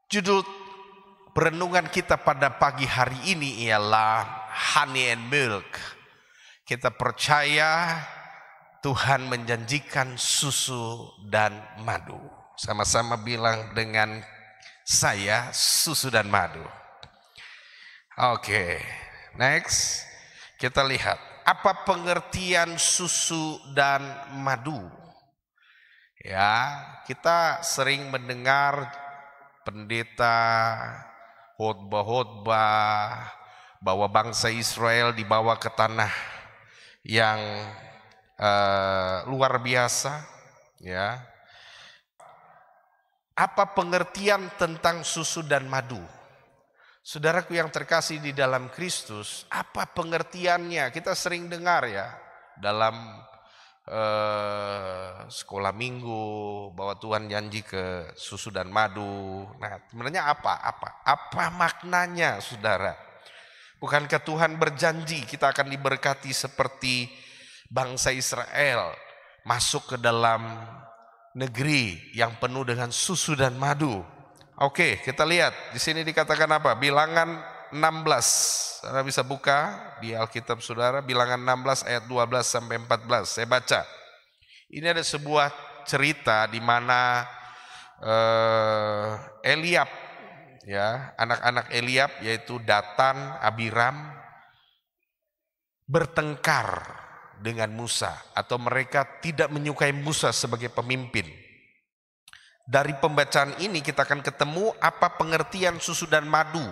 Judul perenungan kita pada pagi hari ini ialah Honey and Milk. Kita percaya Tuhan menjanjikan susu dan madu. Sama-sama bilang dengan saya, susu dan madu. Oke, next. Kita lihat, apa pengertian susu dan madu? Ya, kita sering mendengar pendeta khotbah bahwa bangsa Israel dibawa ke tanah yang luar biasa, ya. Apa pengertian tentang susu dan madu? Saudaraku yang terkasih di dalam Kristus, apa pengertiannya? Kita sering dengar ya dalam sekolah minggu bahwa Tuhan janji ke susu dan madu. Nah, sebenarnya apa maknanya, saudara? Bukankah Tuhan berjanji kita akan diberkati seperti bangsa Israel masuk ke dalam negeri yang penuh dengan susu dan madu? Oke, kita lihat di sini dikatakan apa? Bilangan 16. Saudara bisa buka di Alkitab saudara, Bilangan 16 ayat 12 sampai 14. Saya baca. Ini ada sebuah cerita di mana Eliab, ya, anak-anak Eliab yaitu Datan, Abiram bertengkar dengan Musa, atau mereka tidak menyukai Musa sebagai pemimpin. Dari pembacaan ini kita akan ketemu apa pengertian susu dan madu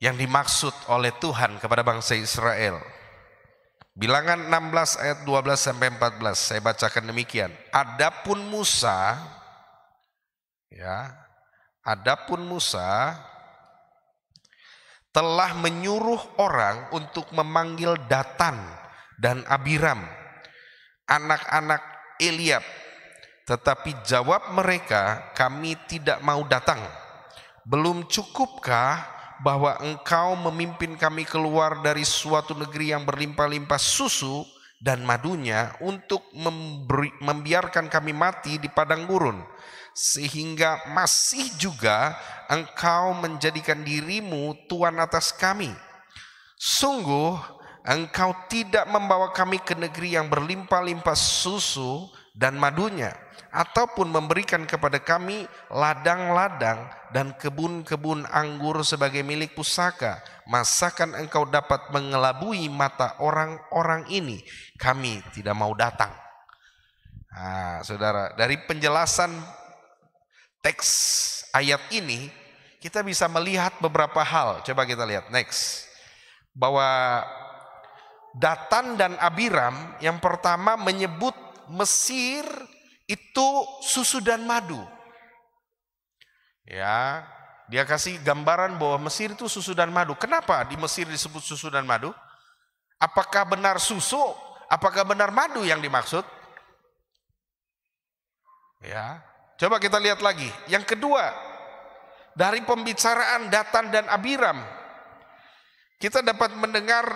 yang dimaksud oleh Tuhan kepada bangsa Israel. Bilangan 16 ayat 12 sampai 14, saya bacakan demikian. Adapun Musa telah menyuruh orang untuk memanggil Datan dan Abiram, anak-anak Eliab. Tetapi jawab mereka, kami tidak mau datang. Belum cukupkah bahwa engkau memimpin kami keluar dari suatu negeri yang berlimpah-limpah susu dan madunya untuk membiarkan kami mati di padang gurun, sehingga masih juga engkau menjadikan dirimu tuan atas kami. Sungguh engkau tidak membawa kami ke negeri yang berlimpah-limpah susu dan madunya, ataupun memberikan kepada kami ladang-ladang dan kebun-kebun anggur sebagai milik pusaka. Masakan engkau dapat mengelabui mata orang-orang ini? Kami tidak mau datang. Nah, saudara, dari penjelasan teks ayat ini kita bisa melihat beberapa hal. Coba kita lihat next. Bahwa Datan dan Abiram yang pertama menyebut Mesir itu susu dan madu. Ya, dia kasih gambaran bahwa Mesir itu susu dan madu. Kenapa di Mesir disebut susu dan madu? Apakah benar susu? Apakah benar madu yang dimaksud? Ya, coba kita lihat lagi. Yang kedua, dari pembicaraan Datan dan Abiram, kita dapat mendengar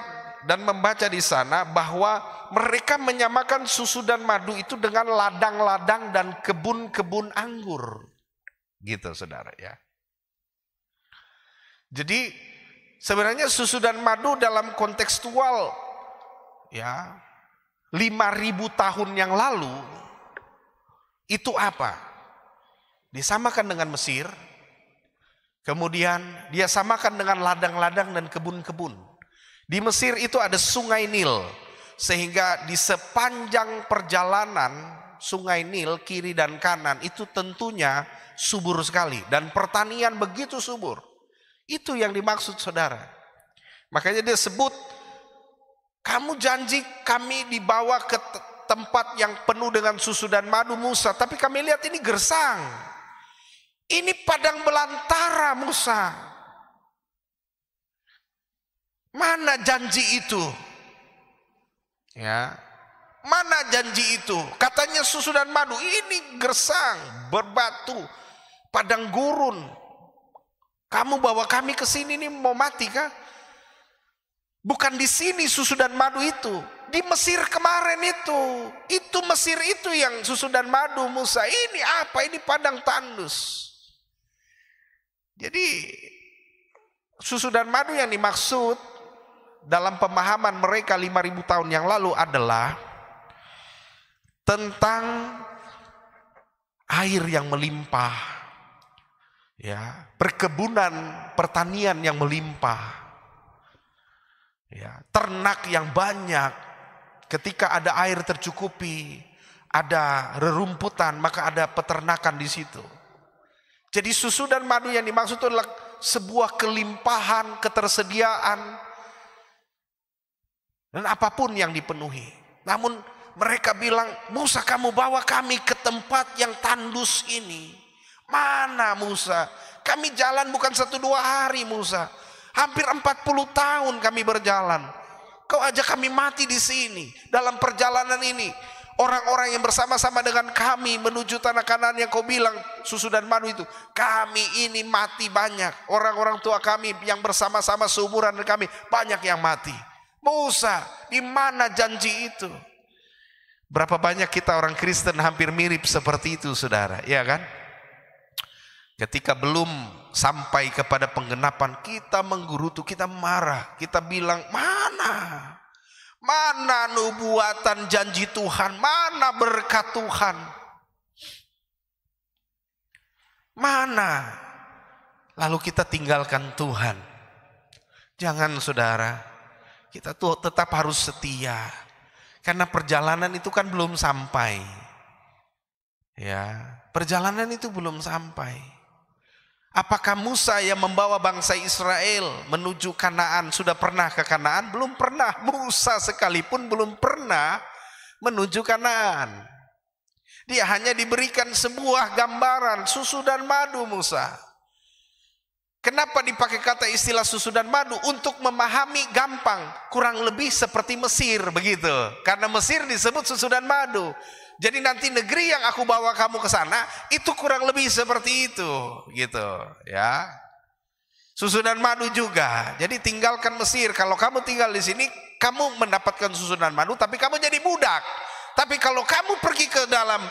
dan membaca di sana bahwa mereka menyamakan susu dan madu itu dengan ladang-ladang dan kebun-kebun anggur. Gitu, saudara, ya. Jadi sebenarnya susu dan madu dalam kontekstual, ya, 5.000 tahun yang lalu itu apa? Disamakan dengan Mesir, kemudian dia samakan dengan ladang-ladang dan kebun-kebun. Di Mesir itu ada sungai Nil, sehingga di sepanjang perjalanan sungai Nil kiri dan kanan itu tentunya subur sekali, dan pertanian begitu subur. Itu yang dimaksud, saudara. Makanya dia sebut, kamu janji kami dibawa ke tempat yang penuh dengan susu dan madu, Musa, tapi kami lihat ini gersang. Ini padang belantara, Musa. Mana janji itu? Ya, mana janji itu? Katanya susu dan madu, ini gersang, berbatu, padang gurun. Kamu bawa kami ke sini nih mau mati kah? Bukan di sini susu dan madu itu, di Mesir kemarin itu Mesir itu yang susu dan madu, Musa. Ini apa? Ini padang tandus. Jadi susu dan madu yang dimaksud dalam pemahaman mereka 5.000 tahun yang lalu adalah tentang air yang melimpah, ya, perkebunan, pertanian yang melimpah, ya, ternak yang banyak. Ketika ada air tercukupi, ada rerumputan, maka ada peternakan di situ. Jadi susu dan madu yang dimaksud itu adalah sebuah kelimpahan, ketersediaan, dan apapun yang dipenuhi. Namun mereka bilang, Musa, kamu bawa kami ke tempat yang tandus ini. Mana Musa? Kami jalan bukan 1-2 hari Musa. Hampir 40 tahun kami berjalan. Kau ajak kami mati di sini. Dalam perjalanan ini, orang-orang yang bersama-sama dengan kami menuju tanah Kanaan yang kau bilang susu dan madu itu, kami ini mati banyak. Orang-orang tua kami yang bersama-sama seumuran dengan kami, banyak yang mati. Musa, di mana janji itu? Berapa banyak kita orang Kristen hampir mirip seperti itu, saudara, ya kan? Ketika belum sampai kepada penggenapan, kita menggerutu, kita marah, kita bilang, mana nubuatan janji Tuhan, mana berkat Tuhan, mana? Lalu kita tinggalkan Tuhan. Jangan, saudara, kita tuh tetap harus setia, karena perjalanan itu kan belum sampai, ya, perjalanan itu belum sampai. Apakah Musa yang membawa bangsa Israel menuju Kanaan sudah pernah ke Kanaan? Belum pernah. Musa sekalipun belum pernah menuju Kanaan. Dia hanya diberikan sebuah gambaran susu dan madu Musa. Kenapa dipakai kata istilah susu dan madu? Untuk memahami gampang, kurang lebih seperti Mesir begitu. Karena Mesir disebut susu dan madu. Jadi nanti negeri yang aku bawa kamu ke sana itu kurang lebih seperti itu, gitu, ya. Susu dan madu juga. Jadi tinggalkan Mesir. Kalau kamu tinggal di sini, kamu mendapatkan susu dan madu, tapi kamu jadi budak. Tapi kalau kamu pergi ke dalam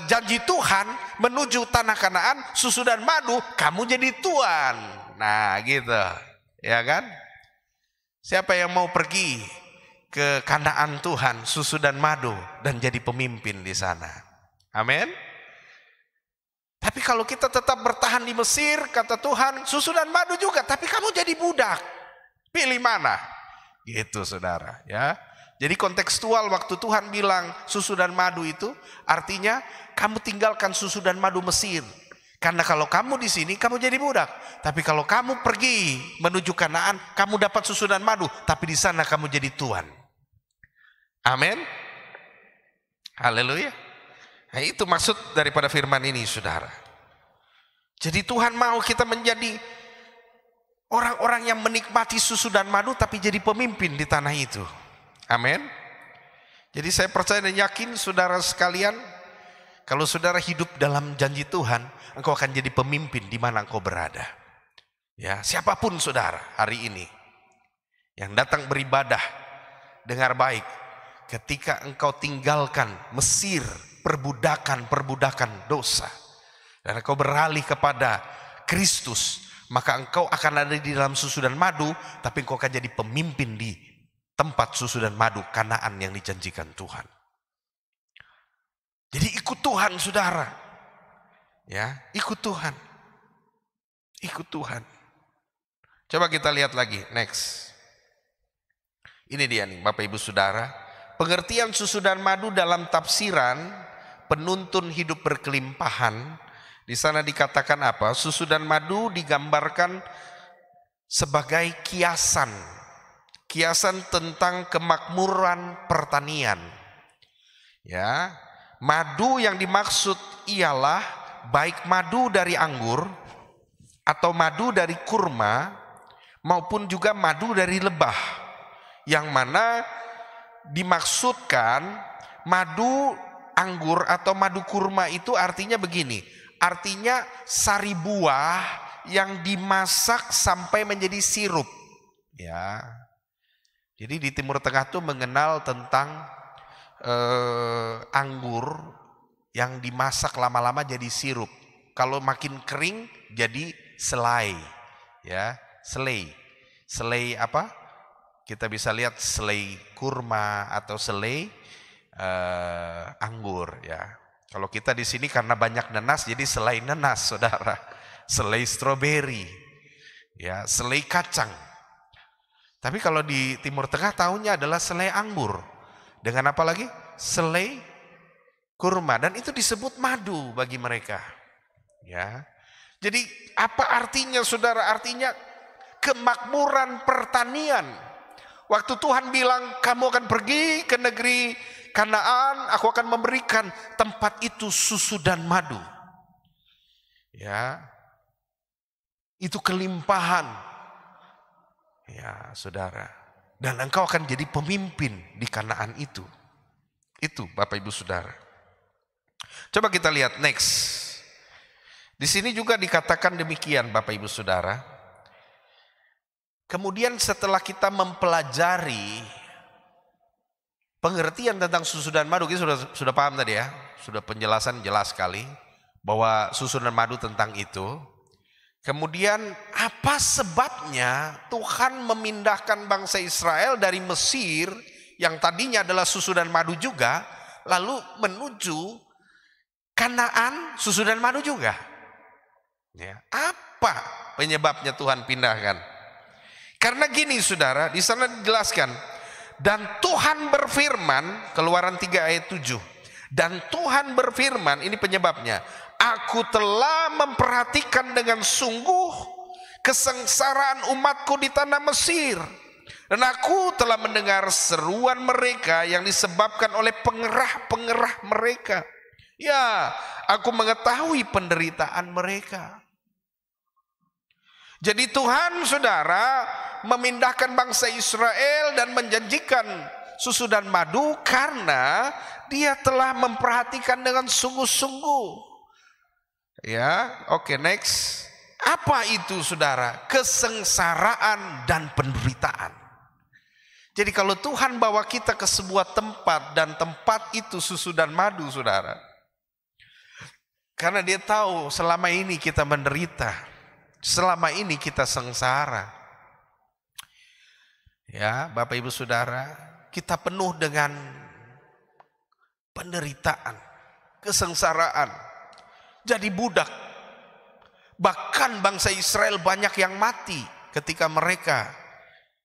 janji Tuhan menuju tanah Kanaan, susu dan madu, kamu jadi tuan. Nah, gitu, ya kan? Siapa yang mau pergi ke Kanaan Tuhan, susu dan madu, dan jadi pemimpin di sana? Amin. Tapi kalau kita tetap bertahan di Mesir, kata Tuhan, susu dan madu juga, tapi kamu jadi budak. Pilih mana? Gitu, saudara, ya. Jadi kontekstual waktu Tuhan bilang susu dan madu itu artinya kamu tinggalkan susu dan madu Mesir. Karena kalau kamu di sini kamu jadi budak. Tapi kalau kamu pergi menuju Kanaan, kamu dapat susu dan madu, tapi di sana kamu jadi tuan. Amin. Haleluya. Nah, itu maksud daripada firman ini, saudara. Jadi Tuhan mau kita menjadi orang-orang yang menikmati susu dan madu, tapi jadi pemimpin di tanah itu. Amin. Jadi saya percaya dan yakin, saudara sekalian, kalau saudara hidup dalam janji Tuhan, engkau akan jadi pemimpin di mana engkau berada. Ya, siapapun saudara hari ini yang datang beribadah, dengar baik. Ketika engkau tinggalkan Mesir, perbudakan dosa, dan engkau beralih kepada Kristus, maka engkau akan ada di dalam susu dan madu, tapi engkau akan jadi pemimpin di tempat susu dan madu Kanaan yang dijanjikan Tuhan. Jadi ikut Tuhan, saudara. Ya, ikut Tuhan. Ikut Tuhan. Coba kita lihat lagi, next. Ini dia nih, Bapak Ibu Saudara. Pengertian susu dan madu dalam tafsiran penuntun hidup berkelimpahan, di sana dikatakan apa? Susu dan madu digambarkan sebagai kiasan tentang kemakmuran pertanian. Ya, madu yang dimaksud ialah baik madu dari anggur atau madu dari kurma maupun juga madu dari lebah, yang mana dimaksudkan madu anggur atau madu kurma itu artinya begini, artinya sari buah yang dimasak sampai menjadi sirup, ya. Jadi di Timur Tengah tuh mengenal tentang anggur yang dimasak lama-lama jadi sirup. Kalau makin kering jadi selai, ya, selai apa? Kita bisa lihat selai kurma atau selai anggur, ya. Kalau kita di sini karena banyak nanas, jadi selai nanas, saudara. Selai stroberi, ya, selai kacang. Tapi kalau di Timur Tengah tahunya adalah selai anggur. Dengan apa lagi? Selai kurma. Dan itu disebut madu bagi mereka. Ya. Jadi apa artinya, saudara? Artinya kemakmuran pertanian. Waktu Tuhan bilang kamu akan pergi ke negeri Kanaan, aku akan memberikan tempat itu susu dan madu. Ya. Itu kelimpahan. Ya, saudara. Dan engkau akan jadi pemimpin di Kanaan itu. Itu Bapak Ibu Saudara. Coba kita lihat next. Di sini juga dikatakan demikian Bapak Ibu Saudara. Kemudian setelah kita mempelajari pengertian tentang susu dan madu, kita sudah paham tadi ya, sudah penjelasan jelas sekali bahwa susu dan madu tentang itu. Kemudian apa sebabnya Tuhan memindahkan bangsa Israel dari Mesir yang tadinya adalah susu dan madu juga, lalu menuju Kanaan susu dan madu juga? Ya, apa penyebabnya Tuhan pindahkan? Karena gini saudara, di sana dijelaskan, dan Tuhan berfirman, Keluaran 3 ayat 7. Dan Tuhan berfirman, ini penyebabnya, aku telah memperhatikan dengan sungguh kesengsaraan umatku di tanah Mesir. Dan aku telah mendengar seruan mereka yang disebabkan oleh pengerah-pengerah mereka. Ya, aku mengetahui penderitaan mereka. Jadi Tuhan saudara memindahkan bangsa Israel dan menjanjikan susu dan madu karena dia telah memperhatikan dengan sungguh-sungguh. Ya, oke, next. Apa itu saudara? Kesengsaraan dan penderitaan. Jadi kalau Tuhan bawa kita ke sebuah tempat dan tempat itu susu dan madu saudara, karena dia tahu selama ini kita menderita, selama ini kita sengsara. Ya, Bapak Ibu Saudara, kita penuh dengan penderitaan, kesengsaraan, jadi budak. Bahkan bangsa Israel banyak yang mati ketika mereka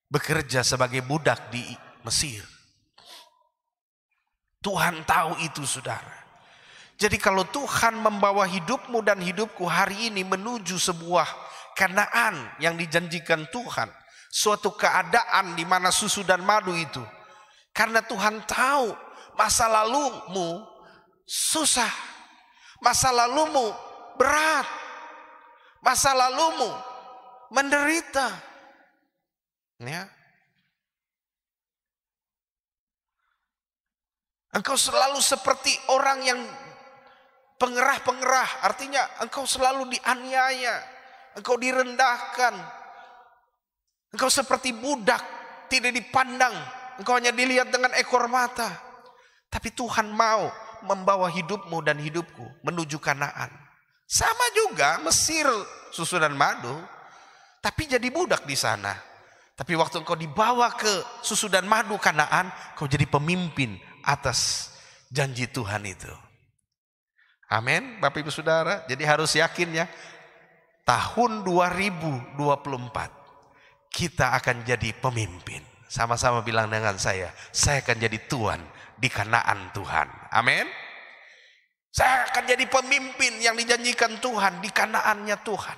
bekerja sebagai budak di Mesir. Tuhan tahu itu saudara. Jadi kalau Tuhan membawa hidupmu dan hidupku hari ini menuju sebuah Kanaan yang dijanjikan Tuhan, suatu keadaan di mana susu dan madu itu, karena Tuhan tahu masa lalumu susah, masa lalumu berat, masa lalumu menderita, ya. Engkau selalu seperti orang yang pengerah-pengerah, artinya engkau selalu dianiaya, engkau direndahkan, engkau seperti budak, tidak dipandang, engkau hanya dilihat dengan ekor mata. Tapi Tuhan mau membawa hidupmu dan hidupku menuju Kanaan. Sama juga Mesir susu dan madu, tapi jadi budak di sana. Tapi waktu engkau dibawa ke susu dan madu Kanaan, kau jadi pemimpin atas janji Tuhan itu. Amin, Bapak Ibu Saudara. Jadi harus yakin ya, tahun 2024 kita akan jadi pemimpin. Sama-sama bilang dengan saya akan jadi tuan di Kanaan Tuhan. Amin. Saya akan jadi pemimpin yang dijanjikan Tuhan di Kanaannya Tuhan.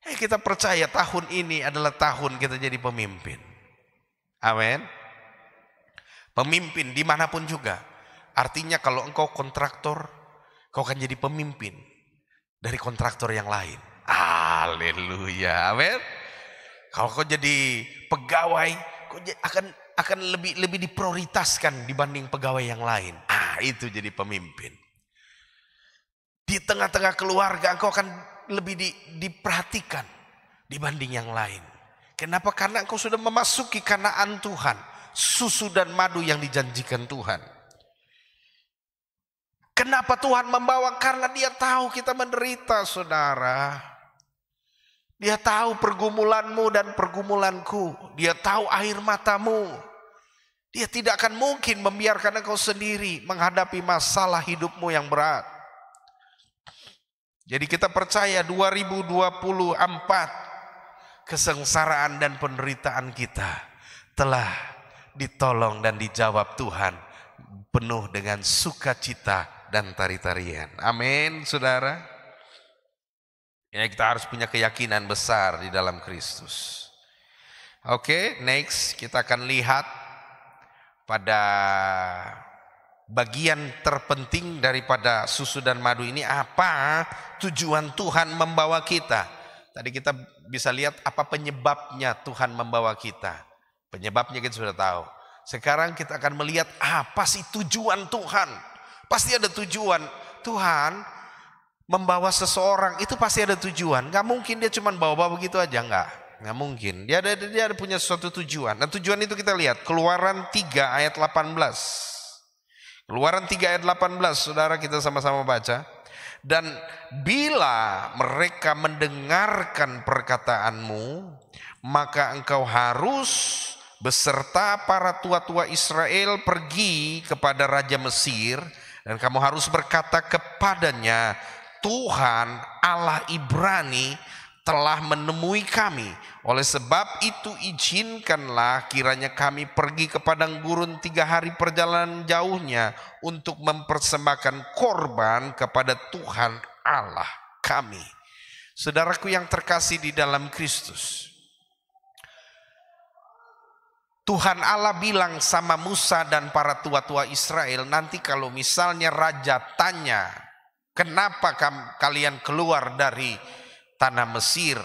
Kita percaya tahun ini adalah tahun kita jadi pemimpin. Amin. Pemimpin dimanapun juga. Artinya kalau engkau kontraktor, kau akan jadi pemimpin dari kontraktor yang lain. Haleluya, amin. Kalau kau jadi pegawai, kau akan lebih diprioritaskan dibanding pegawai yang lain. Itu jadi pemimpin. Di tengah-tengah keluarga, engkau akan lebih diperhatikan dibanding yang lain. Kenapa? Karena engkau sudah memasuki Kanaan Tuhan, susu dan madu yang dijanjikan Tuhan. Kenapa Tuhan membawa? Karena dia tahu kita menderita, saudara. Dia tahu pergumulanmu dan pergumulanku. Dia tahu air matamu. Dia tidak akan mungkin membiarkan engkau sendiri menghadapi masalah hidupmu yang berat. Jadi kita percaya 2024 kesengsaraan dan penderitaan kita telah ditolong dan dijawab Tuhan penuh dengan sukacita dan tari-tarian. Amin, saudara. Ya, kita harus punya keyakinan besar di dalam Kristus. Oke, next kita akan lihat pada bagian terpenting daripada susu dan madu ini, apa tujuan Tuhan membawa kita. Tadi kita bisa lihat apa penyebabnya Tuhan membawa kita. Penyebabnya kita sudah tahu. Sekarang kita akan melihat apa sih tujuan Tuhan. Pasti ada tujuan. Tuhan membawa seseorang itu pasti ada tujuan. Gak mungkin dia cuma bawa-bawa begitu aja, Gak mungkin. Dia ada punya suatu tujuan. Nah, tujuan itu kita lihat Keluaran 3 ayat 18. Keluaran 3 ayat 18, saudara, kita sama-sama baca. Dan bila mereka mendengarkan perkataanmu, maka engkau harus beserta para tua-tua Israel pergi kepada Raja Mesir, dan kamu harus berkata kepadanya, Tuhan Allah Ibrani telah menemui kami. Oleh sebab itu izinkanlah kiranya kami pergi ke padang gurun 3 hari perjalanan jauhnya untuk mempersembahkan korban kepada Tuhan Allah kami. Saudaraku yang terkasih di dalam Kristus, Tuhan Allah bilang sama Musa dan para tua-tua Israel, nanti kalau misalnya raja tanya, kenapa kalian keluar dari tanah Mesir?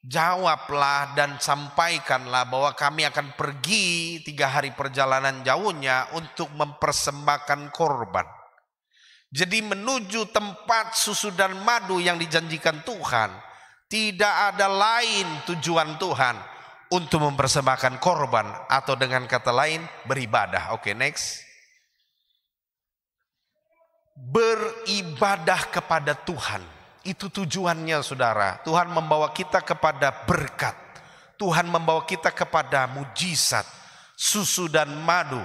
Jawablah dan sampaikanlah bahwa kami akan pergi 3 hari perjalanan jauhnya untuk mempersembahkan korban. Jadi menuju tempat susu dan madu yang dijanjikan Tuhan, tidak ada lain tujuan Tuhan untuk mempersembahkan korban, atau dengan kata lain beribadah. Oke, next. Beribadah kepada Tuhan, itu tujuannya, saudara. Tuhan membawa kita kepada berkat, Tuhan membawa kita kepada mujizat. Susu dan madu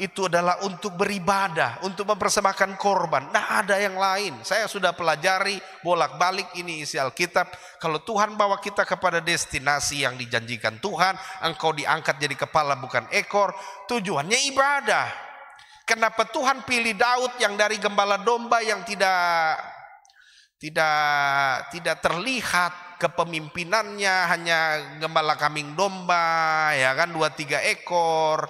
itu adalah untuk beribadah, untuk mempersembahkan korban. Nah, ada yang lain. Saya sudah pelajari bolak-balik ini isi Alkitab. Kalau Tuhan bawa kita kepada destinasi yang dijanjikan Tuhan, engkau diangkat jadi kepala bukan ekor, tujuannya ibadah. Kenapa Tuhan pilih Daud yang dari gembala domba yang tidak terlihat kepemimpinannya, hanya gembala kambing domba, ya kan, 2-3 ekor,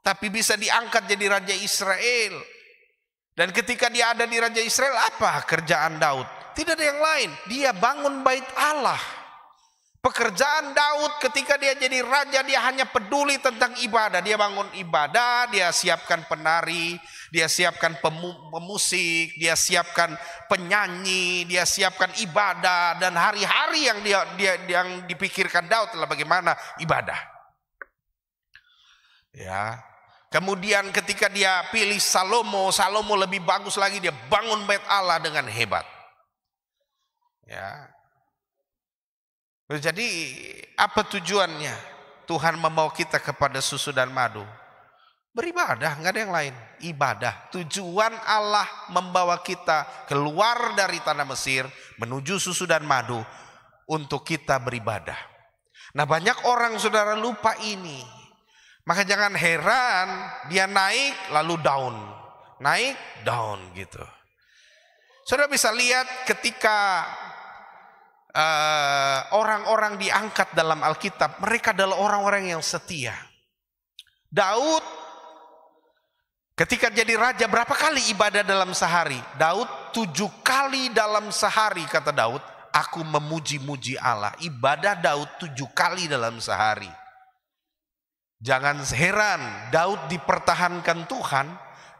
tapi bisa diangkat jadi raja Israel. Dan ketika dia ada di raja Israel, apa kerjaan Daud? Tidak ada yang lain, dia bangun bait Allah. Pekerjaan Daud ketika dia jadi raja, dia hanya peduli tentang ibadah. Dia bangun ibadah, dia siapkan penari, dia siapkan pemusik, dia siapkan penyanyi, dia siapkan ibadah. Dan hari-hari yang dipikirkan Daud adalah bagaimana ibadah. Ya. Kemudian ketika dia pilih Salomo lebih bagus lagi, dia bangun bait Allah dengan hebat. Ya. Jadi apa tujuannya? Tuhan membawa kita kepada susu dan madu. Beribadah, nggak ada yang lain. Ibadah. Tujuan Allah membawa kita keluar dari tanah Mesir menuju susu dan madu untuk kita beribadah. Nah, banyak orang, saudara, lupa ini. Maka jangan heran dia naik lalu down. Naik, down gitu. Saudara bisa lihat ketika orang-orang diangkat dalam Alkitab, mereka adalah orang-orang yang setia. Daud ketika jadi raja berapa kali ibadah dalam sehari? Daud 7 kali dalam sehari, kata Daud, aku memuji-muji Allah. Ibadah Daud 7 kali dalam sehari. Jangan heran Daud dipertahankan Tuhan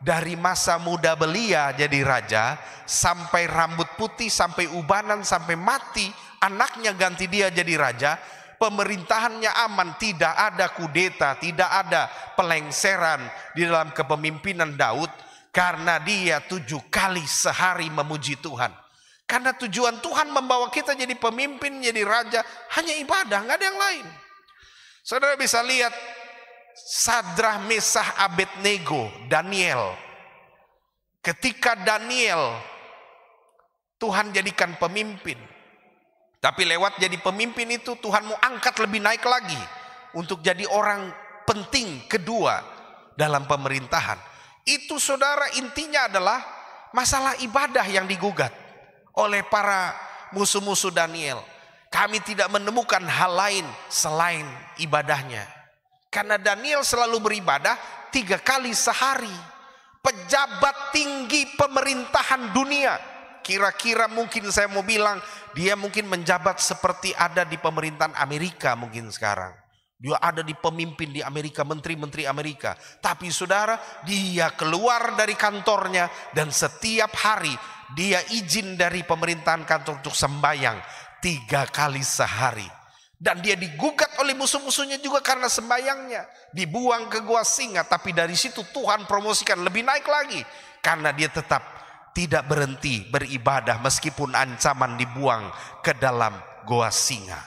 dari masa muda belia jadi raja, sampai rambut putih, sampai ubanan, sampai mati, anaknya ganti dia jadi raja. Pemerintahannya aman, tidak ada kudeta, tidak ada pelengseran di dalam kepemimpinan Daud. Karena dia 7 kali sehari memuji Tuhan. Karena tujuan Tuhan membawa kita jadi pemimpin, jadi raja, hanya ibadah, nggak ada yang lain. Saudara bisa lihat Sadrah, Mesah, Abednego, Daniel. Ketika Daniel Tuhan jadikan pemimpin, tapi lewat jadi pemimpin itu Tuhan mau angkat lebih naik lagi untuk jadi orang penting kedua dalam pemerintahan. Itu saudara intinya adalah masalah ibadah yang digugat oleh para musuh-musuh Daniel. Kami tidak menemukan hal lain selain ibadahnya. Karena Daniel selalu beribadah 3 kali sehari. Pejabat tinggi pemerintahan dunia. Kira-kira mungkin saya mau bilang dia mungkin menjabat seperti ada di pemerintahan Amerika mungkin sekarang. Dia ada di pemimpin di Amerika, menteri-menteri Amerika. Tapi saudara, dia keluar dari kantornya dan setiap hari dia izin dari pemerintahan kantor untuk sembahyang 3 kali sehari. Dan dia digugat oleh musuh-musuhnya juga karena sembahyangnya. Dibuang ke gua singa, tapi dari situ Tuhan promosikan lebih naik lagi. Karena dia tetap tidak berhenti beribadah meskipun ancaman dibuang ke dalam gua singa.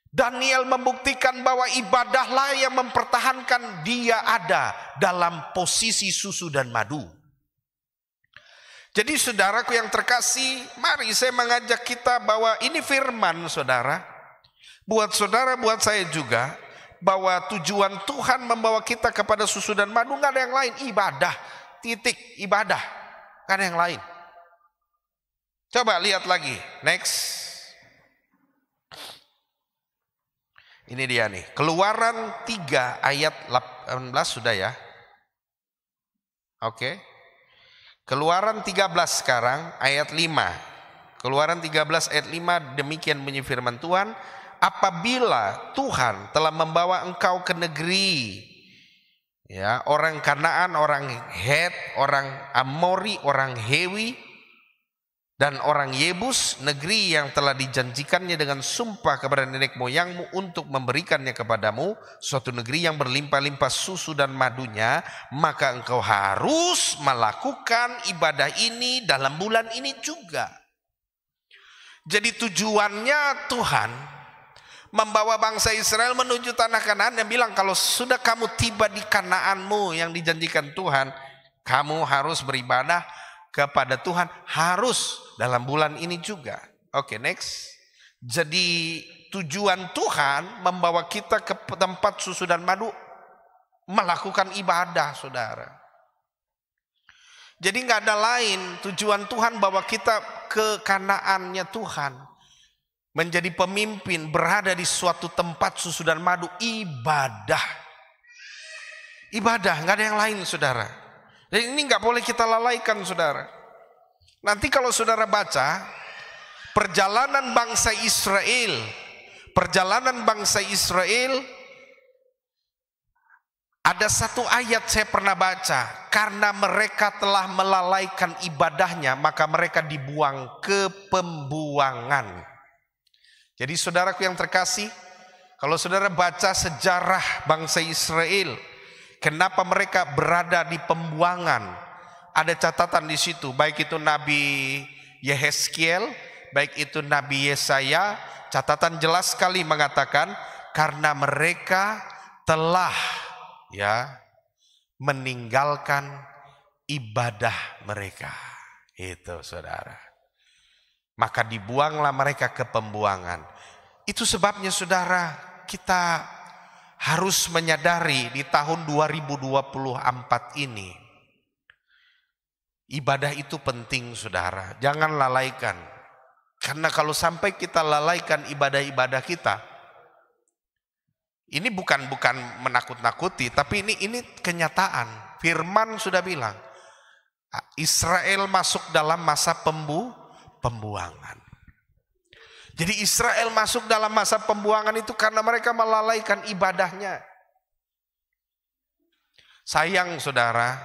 Daniel membuktikan bahwa ibadahlah yang mempertahankan dia ada dalam posisi susu dan madu. Jadi saudaraku yang terkasih, mari saya mengajak kita bahwa ini firman saudara. Buat saudara, buat saya juga, bahwa tujuan Tuhan membawa kita kepada susu dan madu gak ada yang lain. Ibadah, titik, ibadah. Gak ada yang lain. Coba lihat lagi, next. Ini dia nih, Keluaran 3 ayat 18 sudah ya. Oke. Keluaran 13 sekarang ayat 5. Keluaran 13 ayat 5, demikian bunyi firman Tuhan. Apabila Tuhan telah membawa engkau ke negeri, ya, orang Kanaan, orang Het, orang Amori, orang Hewi, dan orang Yebus, negeri yang telah dijanjikannya dengan sumpah kepada nenek moyangmu untuk memberikannya kepadamu, suatu negeri yang berlimpah-limpah susu dan madunya, maka engkau harus melakukan ibadah ini dalam bulan ini juga. Jadi tujuannya Tuhan membawa bangsa Israel menuju tanah Kanaan, yang bilang kalau sudah kamu tiba di Kanaanmu yang dijanjikan Tuhan, kamu harus beribadah kepada Tuhan, harus dalam bulan ini juga. Oke, next. Jadi tujuan Tuhan membawa kita ke tempat susu dan madu, melakukan ibadah saudara. Jadi gak ada lain, tujuan Tuhan bawa kita ke Kanaannya Tuhan, menjadi pemimpin, berada di suatu tempat susu dan madu, ibadah. Ibadah, gak ada yang lain saudara. Dan ini gak boleh kita lalaikan saudara. Nanti kalau saudara baca perjalanan bangsa Israel, ada satu ayat saya pernah baca, karena mereka telah melalaikan ibadahnya, maka mereka dibuang ke pembuangan. Jadi saudaraku yang terkasih, kalau saudara baca sejarah bangsa Israel, kenapa mereka berada di pembuangan, ada catatan di situ, baik itu Nabi Yehezkiel, baik itu Nabi Yesaya, catatan jelas sekali mengatakan karena mereka telah meninggalkan ibadah mereka. Itu saudara. Maka dibuanglah mereka ke pembuangan. Itu sebabnya saudara, kita harus menyadari di tahun 2024 ini, ibadah itu penting saudara, jangan lalaikan. Karena kalau sampai kita lalaikan ibadah-ibadah kita, ini bukan menakut-nakuti, tapi ini kenyataan. Firman sudah bilang, Israel masuk dalam masa pembuangan. Jadi Israel masuk dalam masa pembuangan itu karena mereka melalaikan ibadahnya. Sayang saudara,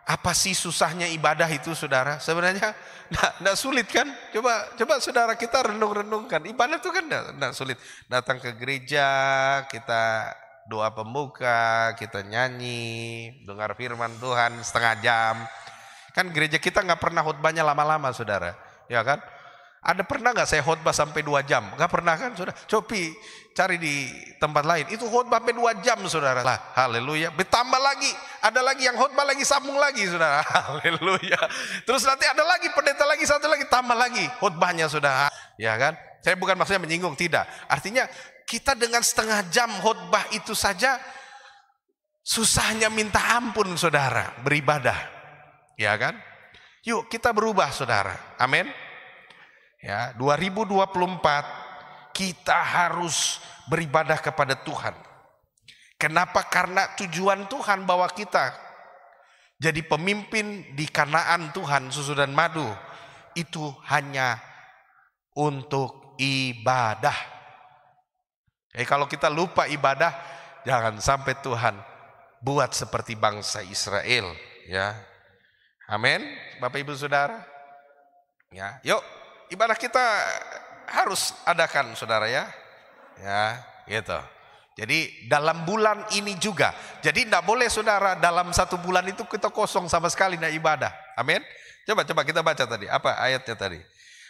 apa sih susahnya ibadah itu saudara? Sebenarnya tidak sulit kan? Coba saudara kita renung-renungkan. Ibadah itu kan tidak sulit. Datang ke gereja, kita doa pembuka, kita nyanyi, dengar firman Tuhan setengah jam. Kan gereja kita nggak pernah khotbahnya lama-lama, saudara, ya kan? Ada pernah nggak saya khotbah sampai 2 jam? Nggak pernah kan, saudara? Cobi cari di tempat lain, itu khotbah sampai 2 jam, saudara. Lah, haleluya. Bertambah lagi, ada lagi yang khotbah lagi, sambung lagi, saudara. Haleluya. Terus nanti ada lagi pendeta lagi, satu lagi, tambah lagi khotbahnya, saudara. Ya kan? Saya bukan maksudnya menyinggung, tidak. Artinya kita dengan setengah jam khotbah itu saja susahnya minta ampun, saudara, beribadah. Ya kan? Yuk kita berubah, saudara. Amin. Ya, 2024 kita harus beribadah kepada Tuhan. Kenapa? Karena tujuan Tuhan bahwa kita jadi pemimpin di Kanaan Tuhan, susu dan madu, itu hanya untuk ibadah. Kalau kita lupa ibadah, jangan sampai Tuhan buat seperti bangsa Israel, ya. Amin, Bapak Ibu Saudara. Ya, yuk ibadah kita harus adakan, saudara, ya. Ya, gitu. Jadi dalam bulan ini juga. Jadi tidak boleh, saudara, dalam 1 bulan itu kita kosong sama sekali tidak ibadah. Amin. Coba kita baca tadi. Apa ayatnya tadi?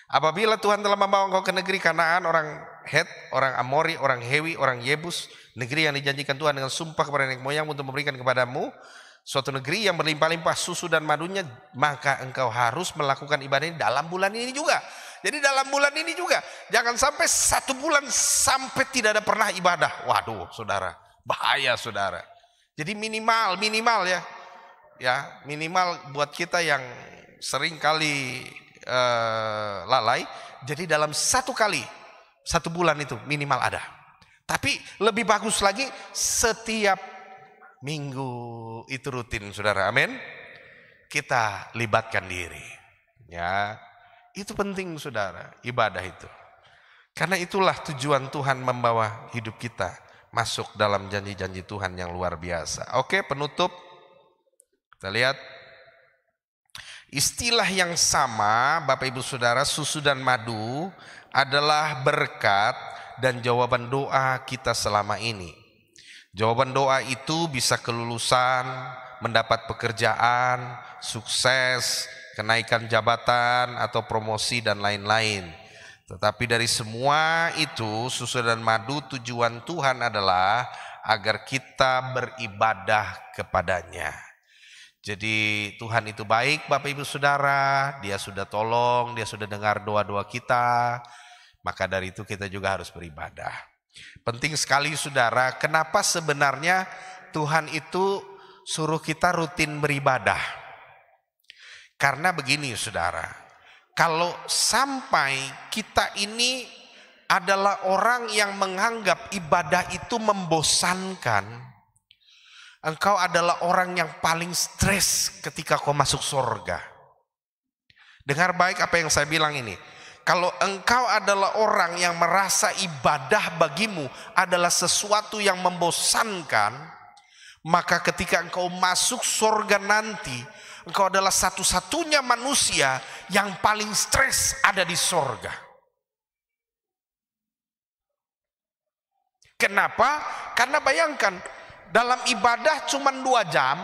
Apabila Tuhan telah membawa engkau ke negeri Kanaan, orang Het, orang Amori, orang Hewi, orang Yebus, negeri yang dijanjikan Tuhan dengan sumpah kepada nenek moyangmu untuk memberikan kepadamu, suatu negeri yang berlimpah-limpah susu dan madunya, maka engkau harus melakukan ibadah ini dalam bulan ini juga. Jadi dalam bulan ini juga, jangan sampai 1 bulan sampai tidak ada pernah ibadah. Waduh, saudara, bahaya, saudara. Jadi minimal ya, minimal buat kita yang sering kali lalai. Jadi dalam 1 bulan itu minimal ada. Tapi lebih bagus lagi setiap minggu itu rutin, saudara. Amin. Kita libatkan diri, ya. Itu penting, saudara, ibadah itu. Karena itulah tujuan Tuhan membawa hidup kita masuk dalam janji-janji Tuhan yang luar biasa. Oke, penutup. Kita lihat istilah yang sama, Bapak Ibu Saudara, susu dan madu adalah berkat dan jawaban doa kita selama ini. Jawaban doa itu bisa kelulusan, mendapat pekerjaan, sukses, kenaikan jabatan atau promosi dan lain-lain. Tetapi dari semua itu, susu dan madu, tujuan Tuhan adalah agar kita beribadah kepadanya. Jadi Tuhan itu baik, Bapak Ibu Saudara. Dia sudah tolong, Dia sudah dengar doa-doa kita. Maka dari itu kita juga harus beribadah. Penting sekali, saudara, kenapa sebenarnya Tuhan itu suruh kita rutin beribadah? Karena begini, saudara, kalau sampai kita ini adalah orang yang menganggap ibadah itu membosankan, engkau adalah orang yang paling stres ketika kau masuk surga. Dengar baik apa yang saya bilang ini. Kalau engkau adalah orang yang merasa ibadah bagimu adalah sesuatu yang membosankan, maka ketika engkau masuk surga nanti, engkau adalah satu-satunya manusia yang paling stres ada di surga. Kenapa? Karena bayangkan, dalam ibadah cuma 2 jam,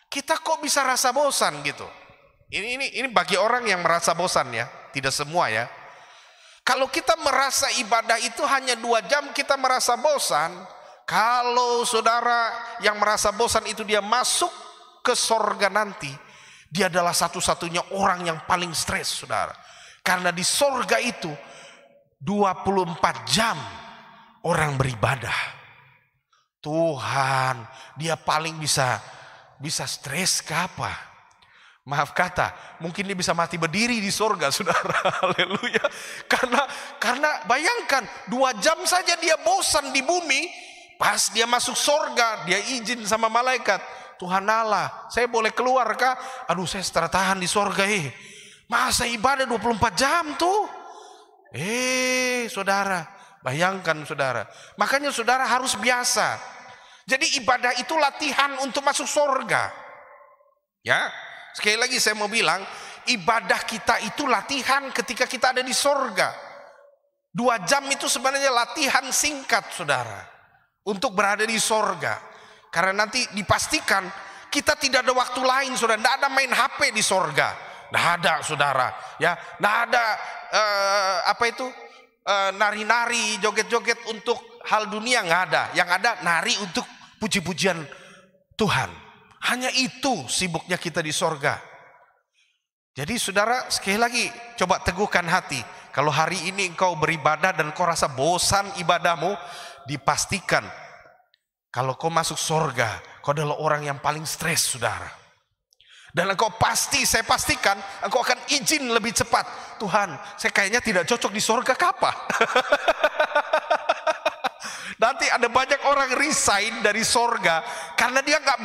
kita kok bisa rasa bosan gitu. Ini bagi orang yang merasa bosan, ya. Tidak semua, ya. Kalau kita merasa ibadah itu hanya 2 jam kita merasa bosan. Kalau saudara yang merasa bosan itu dia masuk ke sorga nanti, dia adalah satu-satunya orang yang paling stres, saudara. Karena di sorga itu 24 jam orang beribadah. Tuhan, dia paling bisa stres ke apa? Maaf kata, mungkin dia bisa mati berdiri di sorga, saudara. Haleluya. Karena bayangkan 2 jam saja dia bosan di bumi. Pas dia masuk sorga, dia izin sama malaikat, Tuhan Allah, saya boleh keluar kah? Aduh, saya tertahan di sorga. Masa ibadah 24 jam tuh? Saudara, bayangkan, saudara. Makanya saudara harus biasa. Jadi ibadah itu latihan untuk masuk sorga. Ya. Sekali lagi saya mau bilang, ibadah kita itu latihan ketika kita ada di sorga. 2 jam itu sebenarnya latihan singkat, saudara. untuk berada di sorga. Karena nanti dipastikan kita tidak ada waktu lain, saudara. Tidak ada main HP di sorga. Tidak ada, saudara. Ya, tidak ada nari-nari, joget-joget untuk hal dunia, nggak ada. Yang ada nari untuk puji-pujian Tuhan. Hanya itu sibuknya kita di sorga. Jadi saudara, sekali lagi coba teguhkan hati. Kalau hari ini engkau beribadah dan kau rasa bosan ibadahmu, dipastikan kalau kau masuk sorga, kau adalah orang yang paling stres, saudara. Dan engkau pasti, saya pastikan engkau akan izin lebih cepat. Tuhan, saya kayaknya tidak cocok di sorga, kapa? Nanti ada banyak orang resign dari sorga karena dia nggak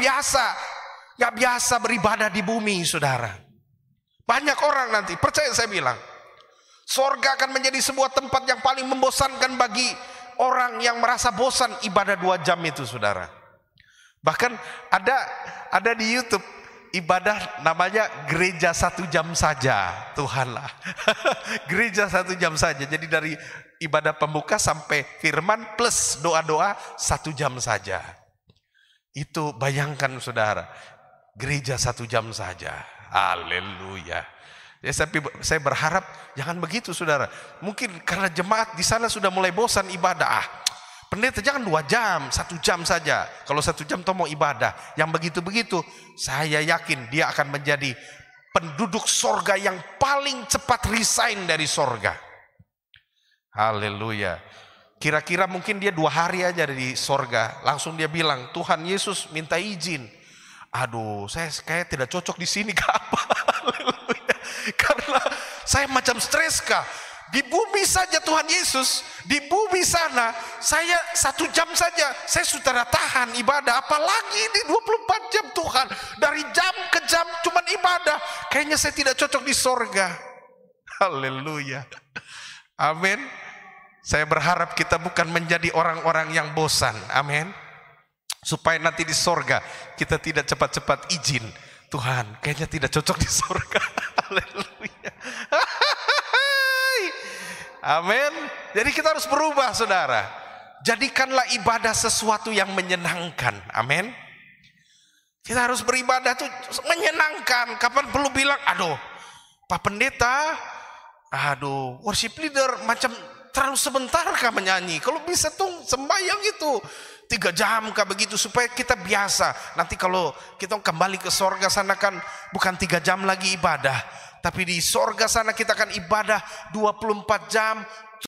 biasa beribadah di bumi, saudara. Banyak orang nanti, percaya saya bilang, sorga akan menjadi sebuah tempat yang paling membosankan bagi orang yang merasa bosan ibadah 2 jam itu, saudara. Bahkan ada di YouTube ibadah namanya gereja 1 jam saja. Tuhanlah. Gereja 1 jam saja. Jadi dari ibadah pembuka sampai firman plus doa-doa 1 jam saja. Itu bayangkan, saudara, gereja 1 jam saja. Haleluya. Ya, saya berharap jangan begitu, saudara. Mungkin karena jemaat di sana sudah mulai bosan ibadah. Pendeta jangan 2 jam, 1 jam saja. Kalau 1 jam toh mau ibadah. Yang begitu-begitu, saya yakin dia akan menjadi penduduk sorga yang paling cepat resign dari sorga. Haleluya. Kira-kira mungkin dia 2 hari aja di sorga, langsung dia bilang, Tuhan Yesus minta izin. Aduh, saya kayak tidak cocok di sini, apa? Haleluya. Karena saya macam stres kah? Di bumi saja Tuhan Yesus, di bumi sana saya 1 jam saja saya sudah tahan ibadah, apalagi di 24 jam Tuhan, dari jam ke jam cuman ibadah. Kayaknya saya tidak cocok di sorga. Haleluya. Amin. Saya berharap kita bukan menjadi orang-orang yang bosan. Amin. Supaya nanti di sorga kita tidak cepat-cepat izin. Tuhan, kayaknya tidak cocok di sorga. Haleluya. Amin. Jadi kita harus berubah, saudara. Jadikanlah ibadah sesuatu yang menyenangkan. Amin. Kita harus beribadah itu menyenangkan. Kapan perlu bilang, aduh, Pak Pendeta, aduh, worship leader macam terlalu sebentar kah menyanyi? Kalau bisa tuh sembahyang itu 3 jam kah begitu, supaya kita biasa. Nanti kalau kita kembali ke sorga sana kan bukan 3 jam lagi ibadah, tapi di sorga sana kita akan ibadah 24 jam